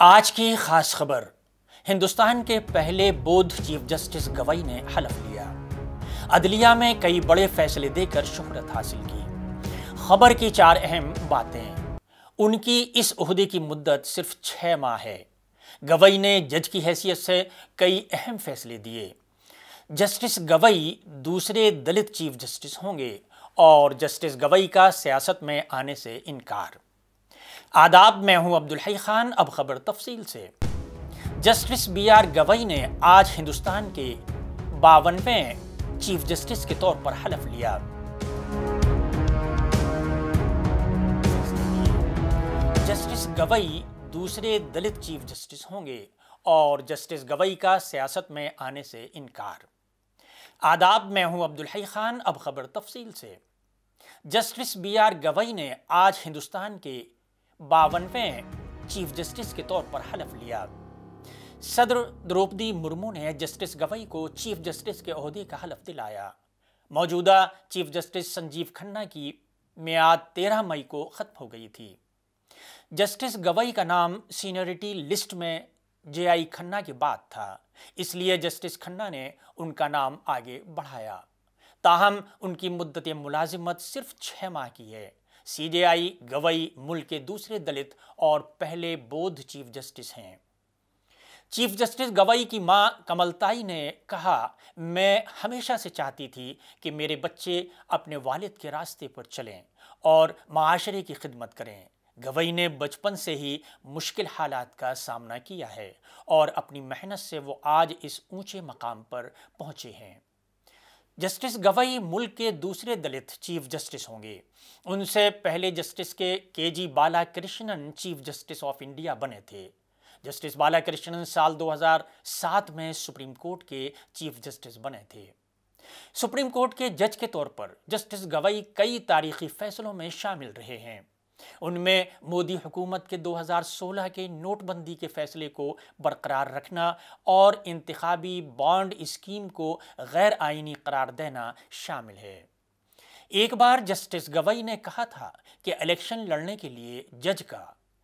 आज की खास खबर। हिंदुस्तान के पहले बौद्ध चीफ जस्टिस गवई ने हलफ लिया। अदलिया में कई बड़े फैसले देकर शोहरत हासिल की। खबर की चार अहम बातें। उनकी इस ओहदे की मुद्दत सिर्फ 6 माह है। गवई ने जज की हैसियत से कई अहम फैसले दिए। जस्टिस गवई दूसरे दलित चीफ जस्टिस होंगे और जस्टिस गवई का सियासत में आने से इनकार। आदाब, मैं हूं अब्दुल हई खान। अब खबर तफसील से। जस्टिस BR गवई ने आज हिंदुस्तान के 52वें चीफ जस्टिस के तौर पर हलफ लिया। जस्टिस गवई दूसरे दलित चीफ जस्टिस होंगे और जस्टिस गवई का सियासत में आने से इनकार। आदाब, मैं हूं अब्दुल हई खान। अब खबर तफसील से। जस्टिस BR गवई ने आज हिंदुस्तान के 52वें चीफ जस्टिस के तौर पर हलफ लिया। सदर द्रौपदी मुर्मू ने जस्टिस गवई को चीफ जस्टिस के ओहदे का हलफ दिलाया। मौजूदा चीफ जस्टिस संजीव खन्ना की मियाद 13 मई को खत्म हो गई थी। जस्टिस गवई का नाम सीनियरिटी लिस्ट में JI खन्ना के बाद था, इसलिए जस्टिस खन्ना ने उनका नाम आगे बढ़ाया। ताहम उनकी मुद्दत मुलाजिमत सिर्फ 6 माह की है। CJI गवई मुल्क के दूसरे दलित और पहले बौद्ध चीफ जस्टिस हैं। चीफ जस्टिस गवई की मां कमलताई ने कहा, मैं हमेशा से चाहती थी कि मेरे बच्चे अपने वालिद के रास्ते पर चलें और माशरे की खिदमत करें। गवई ने बचपन से ही मुश्किल हालात का सामना किया है और अपनी मेहनत से वो आज इस ऊंचे मकाम पर पहुंचे हैं। जस्टिस गवई मुल्क के दूसरे दलित चीफ जस्टिस होंगे। उनसे पहले जस्टिस के KG Balakrishnan chief justice of India बने थे। जस्टिस बालाकृष्णन साल 2007 में सुप्रीम कोर्ट के चीफ जस्टिस बने थे। सुप्रीम कोर्ट के जज के तौर पर जस्टिस गवई कई तारीखी फैसलों में शामिल रहे हैं। उनमें मोदी हुकूमत के 2016 के नोटबंदी के फैसले को बरकरार रखना और इंतखाबी बॉन्ड स्कीम को गैर आईनी करार देना शामिल है। एक बार जस्टिस गवई ने कहा था कि इलेक्शन लड़ने के लिए जज का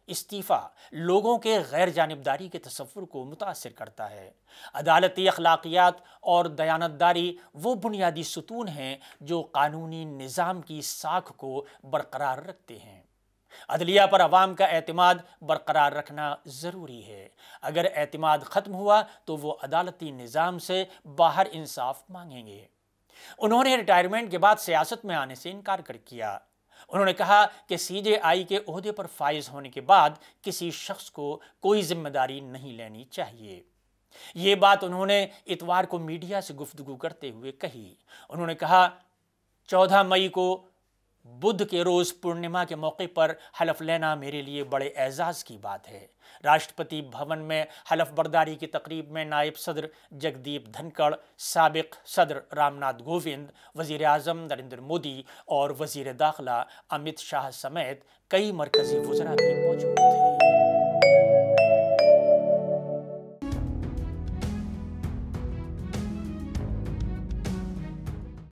इस्तीफा लोगों के गैर जानिबदारी के तसव्वुर को मुतासिर करता है। अदालती अखलाकियात और दयानतदारी वो बुनियादी सुतून हैं जो कानूनी निज़ाम की साख को बरकरार रखते हैं। अदलिया पर अवाम का एतमाद बरकरार रखना ज़रूरी है। अगर एतमाद ख़त्म हुआ तो वो अदालती निज़ाम से बाहर इंसाफ मांगेंगे। उन्होंने रिटायरमेंट के बाद सियासत में आने से इनकार कर किया। उन्होंने कहा कि CJI के ओहदे पर फाइज होने के बाद किसी शख्स को कोई जिम्मेदारी नहीं लेनी चाहिए। ये बात उन्होंने इतवार को मीडिया से गुफ्तगू करते हुए कही। उन्होंने कहा, 14 मई को बुध के रोज पूर्णिमा के मौके पर हलफ लेना मेरे लिए बड़े एजाज की बात है। राष्ट्रपति भवन में हलफ बर्दारी की तकरीब में नायब सदर जगदीप धनखड़, साबिक सदर रामनाथ कोविंद, वजीर आजम नरेंद्र मोदी और वजीर दाखिला अमित शाह समेत कई मरकजी वज़रा भी मौजूद थे।